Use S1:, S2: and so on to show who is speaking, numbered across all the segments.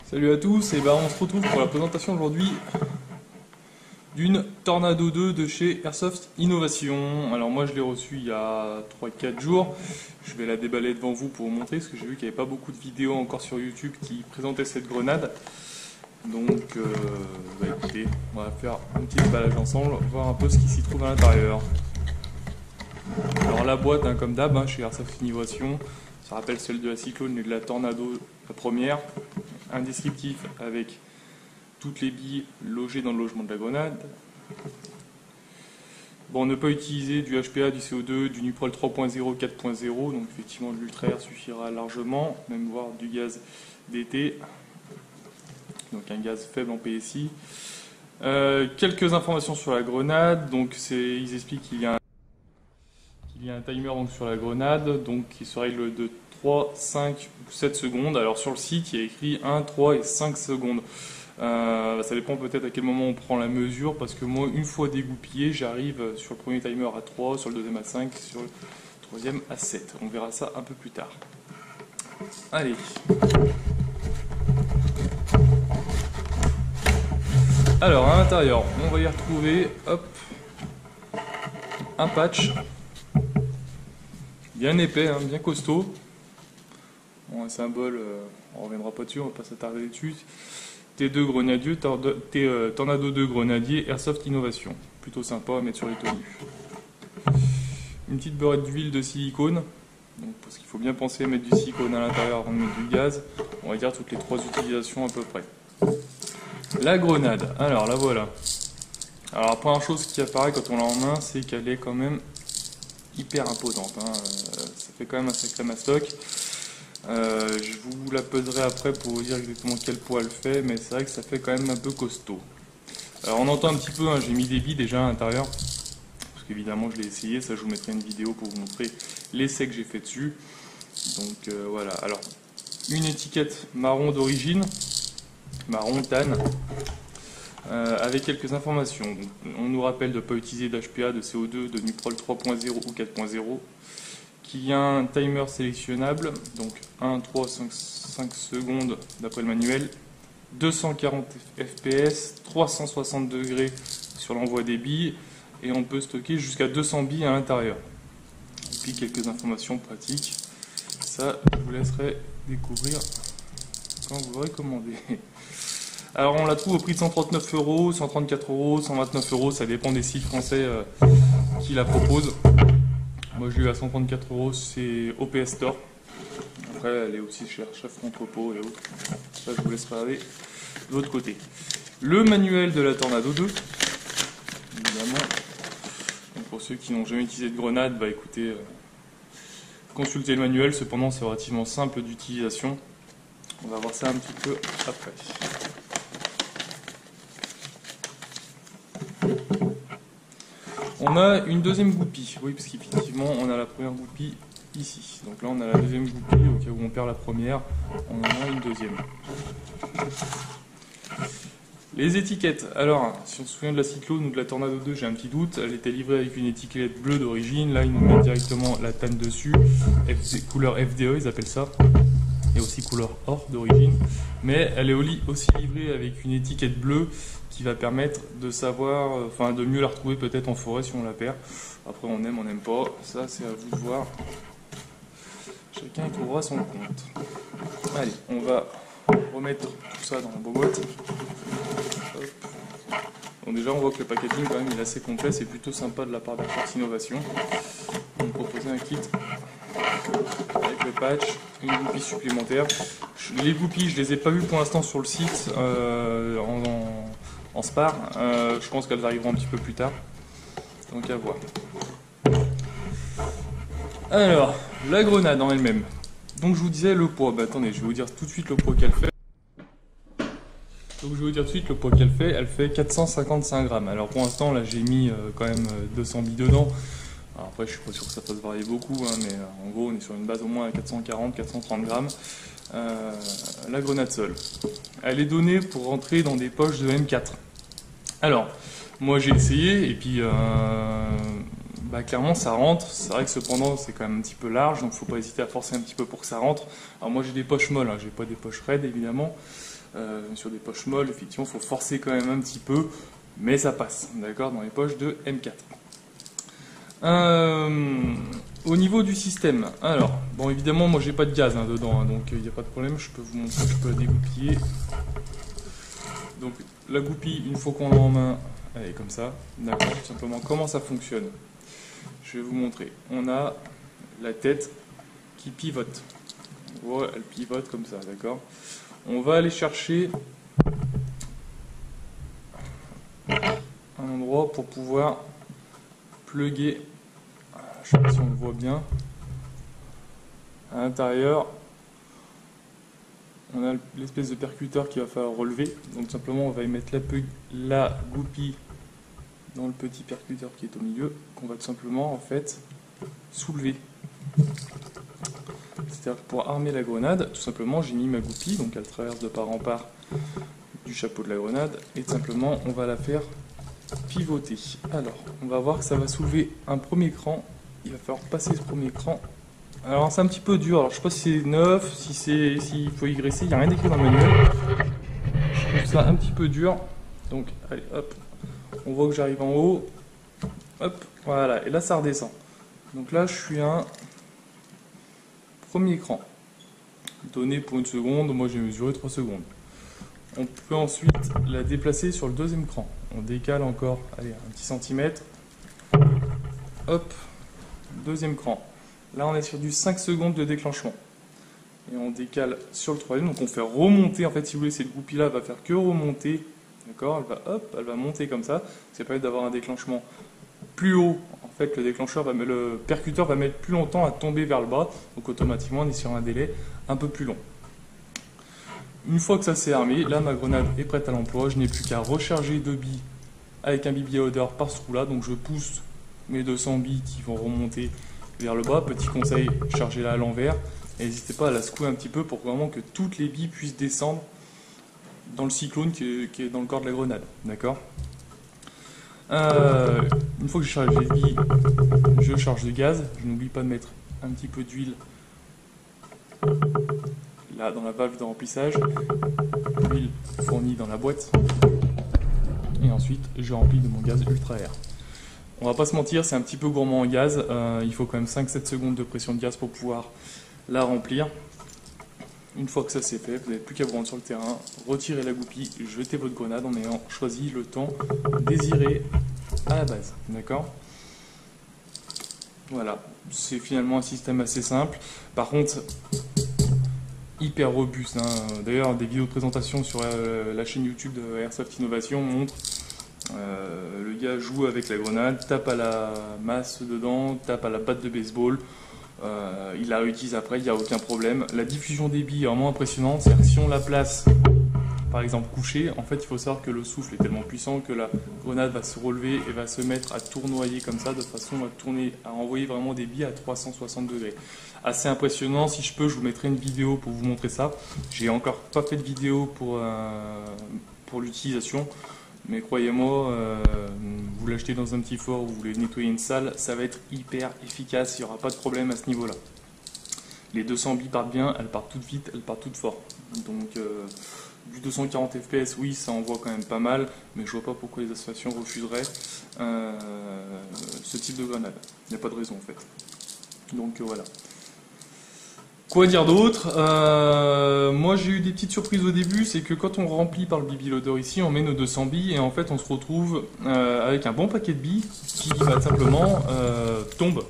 S1: Salut à tous, et on se retrouve pour la présentation aujourd'hui d'une Tornado 2 de chez Airsoft Innovation. Alors moi je l'ai reçue il y a 3-4 jours, je vais la déballer devant vous pour vous montrer parce que j'ai vu qu'il n'y avait pas beaucoup de vidéos encore sur YouTube qui présentaient cette grenade. Donc écoutez, on va faire un petit déballage ensemble, voir un peu ce qui s'y trouve à l'intérieur. Alors la boîte, comme d'hab, chez Airsoft Innovation, ça rappelle celle de la Cyclone et de la Tornado, la première. Un descriptif avec toutes les billes logées dans le logement de la grenade. Bon, ne pas utiliser du HPA, du CO2, du Nuprol 3.0, 4.0, donc effectivement de l'ultra-air suffira largement, même voire du gaz d'été, donc un gaz faible en PSI. Quelques informations sur la grenade, donc ils expliquent qu'il y a un timer donc, sur la grenade, donc qui se règle de 3, 5 ou 7 secondes. Alors sur le site, il y a écrit 1, 3 et 5 secondes. Ça dépend peut-être à quel moment on prend la mesure, parce que moi, une fois dégoupillé, j'arrive sur le premier timer à 3, sur le deuxième à 5, sur le troisième à 7. On verra ça un peu plus tard. Allez. Alors, à l'intérieur, on va y retrouver, hop, un patch. Bien épais, bien costaud. Bon, un symbole, on ne reviendra pas dessus, on va pas s'attarder dessus. T2 Grenadier, Tornado 2 Grenadier, Airsoft Innovation. Plutôt sympa à mettre sur les tenues. Une petite beurette d'huile de silicone, donc, parce qu'il faut bien penser à mettre du silicone à l'intérieur avant de mettre du gaz. On va dire toutes les 3 utilisations à peu près. La grenade, alors la voilà. Alors la première chose qui apparaît quand on l'a en main, c'est qu'elle est quand même hyper imposante. Ça fait quand même un sacré mastoc. Je vous la peserai après pour vous dire exactement quel poids elle fait, mais c'est vrai que ça fait quand même un peu costaud. Alors on entend un petit peu, j'ai mis des billes déjà à l'intérieur, parce qu'évidemment je l'ai essayé, ça je vous mettrai une vidéo pour vous montrer l'essai que j'ai fait dessus. Donc voilà, alors une étiquette marron d'origine, marron tan, avec quelques informations. Donc, on nous rappelle de ne pas utiliser d'HPA, de CO2, de Nuprol 3.0 ou 4.0. Qu'il y a un timer sélectionnable, donc 1, 3, 5 secondes d'après le manuel, 240 fps, 360 degrés sur l'envoi des billes, et on peut stocker jusqu'à 200 billes à l'intérieur. Et puis quelques informations pratiques, ça je vous laisserai découvrir quand vous l'aurez commandé. Alors on la trouve au prix de 139 €, 134 €, 129 €, ça dépend des sites français qui la proposent. Moi je l'ai eu à 134 €, c'est OPS Store. Après elle est aussi chez Chef Entrepôt et autres. Ça je vous laisse regarder de l'autre côté. Le manuel de la Tornado 2, évidemment. Donc pour ceux qui n'ont jamais utilisé de grenade, écoutez, consultez le manuel, cependant c'est relativement simple d'utilisation. On va voir ça un petit peu après. On a une deuxième goupille, oui, parce qu'effectivement on a la première goupille ici. Donc là on a la deuxième goupille, au cas où on perd la première, on en a une deuxième. Les étiquettes, alors si on se souvient de la Cyclone ou de la Tornado 2, j'ai un petit doute, elle était livrée avec une étiquette bleue d'origine, là ils nous mettent directement la tanne dessus, couleur FDE ils appellent ça, et aussi couleur or d'origine, mais elle est aussi livrée avec une étiquette bleue qui va permettre de savoir, de mieux la retrouver peut-être en forêt si on la perd. Après on aime, on n'aime pas, ça c'est à vous de voir. Chacun y trouvera son compte. Allez, on va remettre tout ça dans la boîte. Donc déjà on voit que le packaging quand même il est assez complet, c'est plutôt sympa de la part d'Airsoft Innovation. On nous proposait un kit avec le patch, une goupille supplémentaire. Les goupilles je les ai pas vues pour l'instant sur le site en spar, je pense qu'elles arriveront un petit peu plus tard, donc à voir. Alors, la grenade en elle-même. Donc je vous disais le poids, attendez, je vais vous dire tout de suite le poids qu'elle fait. Donc je vais vous dire tout de suite le poids qu'elle fait, elle fait 455 grammes. Alors pour l'instant là j'ai mis quand même 200 billes dedans. Alors, après je suis pas sûr que ça fasse varier beaucoup, mais en gros on est sur une base au moins à 440-430 grammes. La grenade seule. Elle est donnée pour rentrer dans des poches de M4. Alors, moi j'ai essayé et puis clairement ça rentre. C'est vrai que cependant c'est quand même un petit peu large, donc faut pas hésiter à forcer un petit peu pour que ça rentre. Alors moi j'ai des poches molles, j'ai pas des poches raides évidemment. Sur des poches molles, effectivement, il faut forcer quand même un petit peu, mais ça passe, d'accord, dans les poches de M4. Au niveau du système, alors, bon, évidemment, moi j'ai pas de gaz dedans, donc il n'y a pas de problème, je peux vous montrer, je peux la dégoupiller. Donc, la goupille, une fois qu'on l'a en main, elle est comme ça, d'accord, tout simplement, comment ça fonctionne? Je vais vous montrer. On a la tête qui pivote. Voilà, elle pivote comme ça, d'accord. On va aller chercher un endroit pour pouvoir plugger, je sais pas si on le voit bien, à l'intérieur. On a l'espèce de percuteur qu'il va falloir relever. Donc simplement on va y mettre la goupille dans le petit percuteur qui est au milieu, qu'on va tout simplement en fait soulever. C'est-à-dire que pour armer la grenade, tout simplement j'ai mis ma goupille, donc elle traverse de part en part du chapeau de la grenade, et tout simplement on va la faire pivoter. Alors on va voir que ça va soulever un premier cran, il va falloir passer ce premier cran. Alors c'est un petit peu dur, alors je sais pas si c'est neuf, s'il faut y graisser, il n'y a rien d'écrit dans le manuel. Je trouve ça un petit peu dur, donc allez hop, on voit que j'arrive en haut, hop, voilà, et là ça redescend. Donc là je suis à un premier cran, donné pour une seconde, moi j'ai mesuré 3 secondes. On peut ensuite la déplacer sur le deuxième cran, on décale encore, allez, un petit centimètre, hop, deuxième cran. Là, on est sur du 5 secondes de déclenchement. Et on décale sur le troisième. Donc, on fait remonter. En fait, si vous voulez, cette goupille-là va faire que remonter. D'accord, elle va monter comme ça. Ça permet d'avoir un déclenchement plus haut. En fait, le percuteur va mettre plus longtemps à tomber vers le bas. Donc, automatiquement, on est sur un délai un peu plus long. Une fois que ça s'est armé, là, ma grenade est prête à l'emploi. Je n'ai plus qu'à recharger 2 billes avec un bibier odeur par ce trou-là. Donc, je pousse mes 200 billes qui vont remonter vers le bas. Petit conseil, chargez-la à l'envers et n'hésitez pas à la secouer un petit peu pour vraiment que toutes les billes puissent descendre dans le cyclone qui est dans le corps de la grenade, d'accord. Une fois que j'ai chargé les billes, je charge le gaz. Je n'oublie pas de mettre un petit peu d'huile là dans la valve de remplissage, l'huile fournie dans la boîte, et ensuite je remplis de mon gaz ultra air. On va pas se mentir, c'est un petit peu gourmand en gaz, il faut quand même 5-7 secondes de pression de gaz pour pouvoir la remplir. Une fois que ça c'est fait, vous n'avez plus qu'à vous rendre sur le terrain, retirer la goupille, jeter votre grenade en ayant choisi le temps désiré à la base, d'accord. Voilà, c'est finalement un système assez simple, par contre hyper robuste, hein. D'ailleurs des vidéos de présentation sur la chaîne YouTube de Airsoft Innovation montrent le gars joue avec la grenade, tape à la masse dedans, tape à la batte de baseball, il la réutilise après, il n'y a aucun problème. La diffusion des billes est vraiment impressionnante, c'est-à-dire que si on la place par exemple couchée, en fait il faut savoir que le souffle est tellement puissant que la grenade va se relever et va se mettre à tournoyer comme ça, de façon à envoyer vraiment des billes à 360 degrés. Assez impressionnant, si je peux je vous mettrai une vidéo pour vous montrer ça. J'ai encore pas fait de vidéo pour l'utilisation. Mais croyez-moi, vous l'achetez dans un petit fort ou vous voulez nettoyer une salle, ça va être hyper efficace, il n'y aura pas de problème à ce niveau-là. Les 200 billes partent bien, elles partent toutes vite, elles partent toutes fort. Donc du 240 fps, oui, ça envoie quand même pas mal, mais je vois pas pourquoi les associations refuseraient ce type de grenade. Il n'y a pas de raison en fait. Donc voilà. Quoi dire d'autre? Moi j'ai eu des petites surprises au début, c'est que quand on remplit par le BB Loader ici, on met nos 200 billes et en fait on se retrouve avec un bon paquet de billes qui va simplement tombe.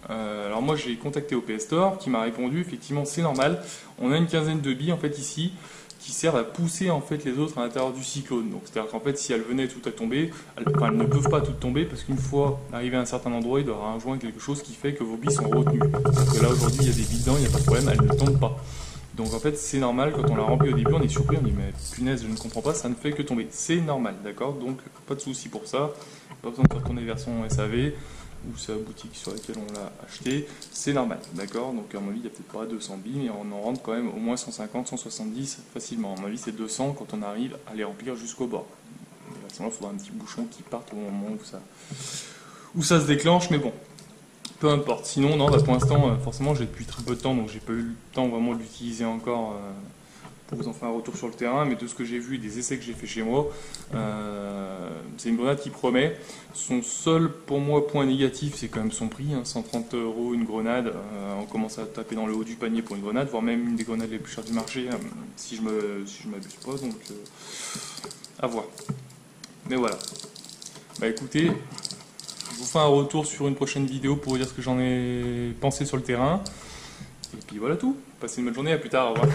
S1: Alors moi j'ai contacté OPS Store qui m'a répondu effectivement c'est normal, on a une quinzaine de billes en fait ici qui servent à pousser en fait les autres à l'intérieur du cyclone. Donc c'est-à-dire qu'en fait si elles venaient toutes à tomber, elles ne peuvent pas toutes tomber parce qu'une fois arrivé à un certain endroit, il doit y avoir un joint quelque chose qui fait que vos billes sont retenues. Parce que là aujourd'hui il y a des billes dedans, il n'y a pas de problème, elles ne tombent pas. Donc en fait c'est normal, quand on l'a rempli au début on est surpris, on dit mais punaise je ne comprends pas, ça ne fait que tomber. C'est normal, d'accord, donc pas de souci pour ça, pas besoin de retourner vers son SAV ou sa boutique sur laquelle on l'a acheté, c'est normal, d'accord. Donc à mon avis il n'y a peut-être pas 200 billes, mais on en rentre quand même au moins 150, 170 facilement. À mon avis c'est 200 quand on arrive à les remplir jusqu'au bord. Sinon il faudra un petit bouchon qui parte au moment où ça se déclenche, mais bon, peu importe. Sinon non, bah, pour l'instant forcément j'ai depuis très peu de temps, donc j'ai pas eu le temps vraiment de l'utiliser encore pour vous en faire un retour sur le terrain, mais de ce que j'ai vu et des essais que j'ai fait chez moi, c'est une grenade qui promet. Son seul, pour moi, point négatif, c'est quand même son prix, hein, 130 € une grenade. On commence à taper dans le haut du panier pour une grenade, voire même une des grenades les plus chères du marché, si je m'abuse pas, donc à voir. Mais voilà. Bah écoutez, je vous fais un retour sur une prochaine vidéo pour vous dire ce que j'en ai pensé sur le terrain. Et puis voilà tout. Passez une bonne journée, à plus tard, au revoir.